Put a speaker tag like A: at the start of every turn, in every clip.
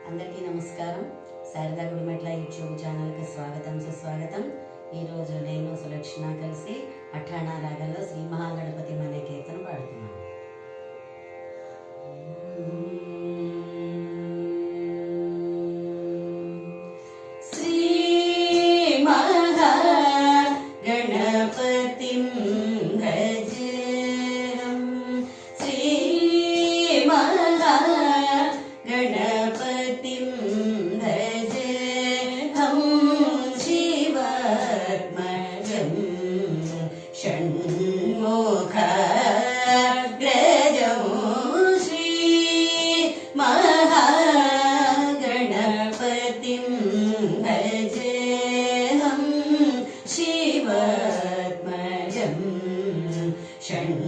A: అందరికీ నమస్కారం. శారదా గుడిమెట్ల యూట్యూబ్ ఛానల్కి స్వాగతం సుస్వాగతం. ఈరోజు నేను సులక్షణ కలిసి అఠాణా రాగంలో శ్రీ మహాగణపతి అనే కీర్తన పాడుతున్నాను. శ్రీ మహాగణపతిం భజేహం, శ్రీ గణపతిం భజేహం, శివాత్మజం షణ్ముఖాగ్రజం, శ్రీ మహాగణపతిం భజేహం, శివాత్మజం షణ్ముఖాగ్రజం,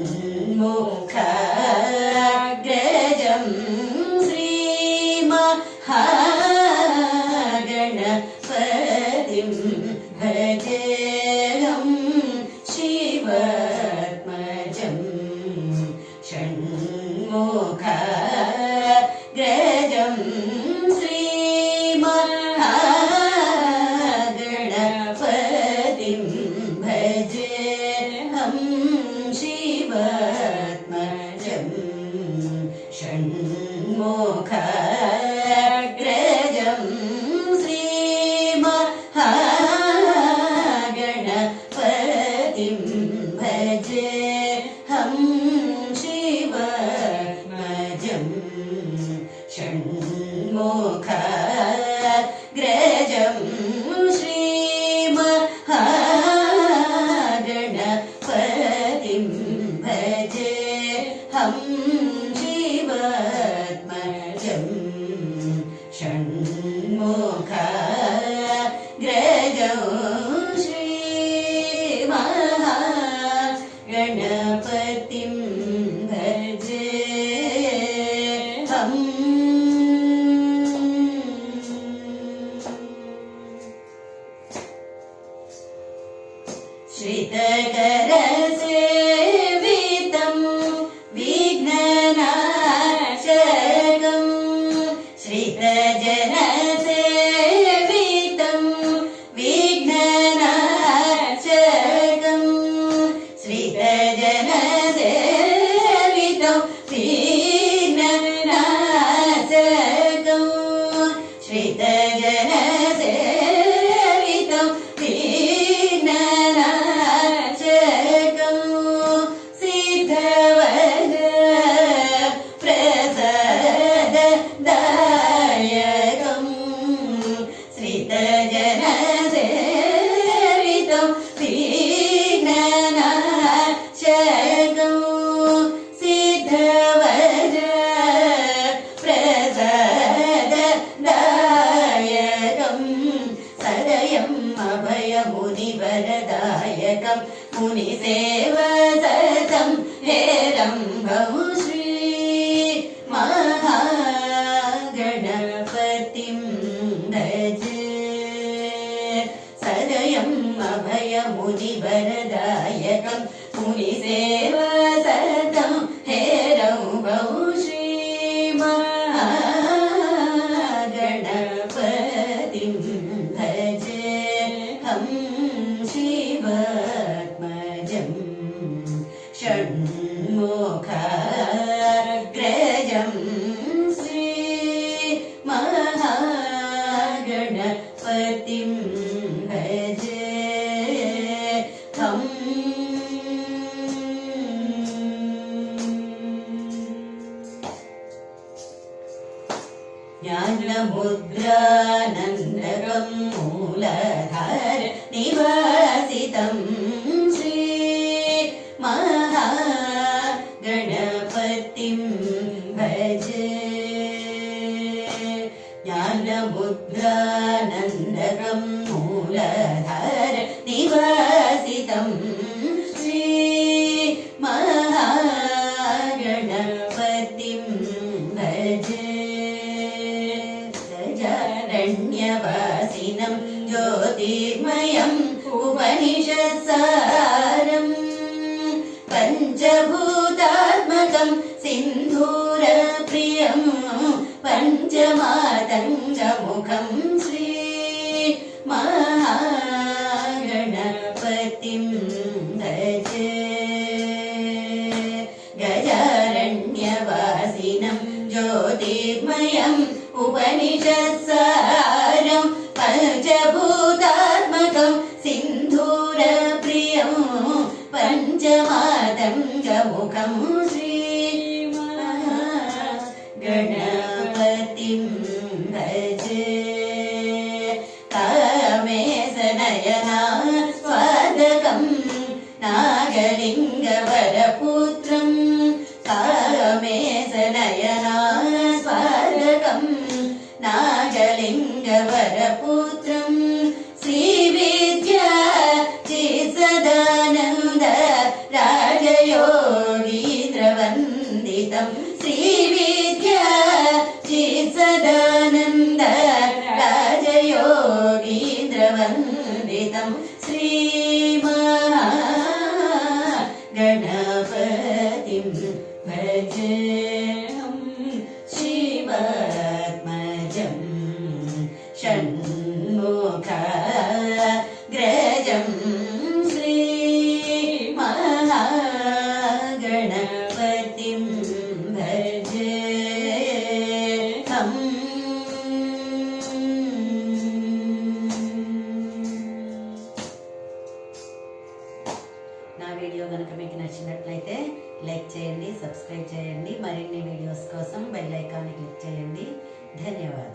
A: గణపతిం భజేహం, శివాత్మజం షణ్ముఖాగ్రజం, శ్రీ మహాగణపతిం భజేహం, శివాత్మజం షణ్ముఖాగ్రజం, శ్రీ మహాగణపతిం భజేహం, శివాత్మజం షణ్ముఖాగ్రజం, శ్రీ మహాగణపతిం భజేహం, శివాత్మజం షణ్ముఖాగ్రజం, శ్రీ మహాగణపతిం భజేహం. శ్రితకరసేవితం విఘ్ననాశకం, శ్రితజనసేవితం విఘ్ననాశకం, శ్రితజనసేవితం విఘ్ననాశకం, శ్రితజనసేవితం విఘ్ననాశకం, సిద్ధవర ప్రసాదదాయకం, శ్రితజనసేవితం విఘ్ననాశకం, సిద్ధవర ప్రసాదదాయకం, సదయం అభయమునివరదాయకం, మునిసేవసతం హేరంభం, శ్రీ మహాగణపతిం భజే, సదయం అభయమునివరదాయకం, మునిసేవసతం హేరంభం, శ్రీ మహాగణపతిం భజేహం, శివాత్మజం షణ్ముఖాగ్రజం, శ్రీ మహాగణపతిం భజేహం. జ్ఞానముద్రానందకం మూలధార నివాసితం, శ్రీ మహాగణపతిం భజే, జ్ఞానముద్రానందకం మూలధార నివాసితం, శ్రీ మహాగణపతిం భజే, గజారణ్యవాసినం జ్యోతిర్మయం ఉపనిషత్సారం, పంచభూతాత్మకం సింధూరప్రియం, పంచ పంచమాతంగముఖం శ్రీ महागणपतिं भजे गजारण्यवासिनं ज्योतिर्मयम् उपनिषत्सारं पञ्चभूतात्मकं सिन्धूरप्रियं पञ्चमातङ्गमुखं श्री महागणपतिं भजे कामेशनयना स्वादकं नागलिङ्गवरपुत्रं कामेशनयना स्वादकं नागलिङ्गवरपुत्रं श्रीविद्या चित्सदानन्द राजयोगीन्द्रवन्दितं श्रीविद्या चित्सदानन्द राजयोगीन्द्रवन्दितं श्रीमहागणपतिं भजेऽहं शिवात्मजं षण्मुखाग्रजं श्रीमहागणपतिं भजेऽहं నా వీడియో కనుక మీకు నచ్చినట్లయితే లైక్ చేయండి, సబ్స్క్రైబ్ చేయండి. మరిన్ని వీడియోస్ కోసం బెల్ ఐకాన్ని క్లిక్ చేయండి. ధన్యవాదాలు.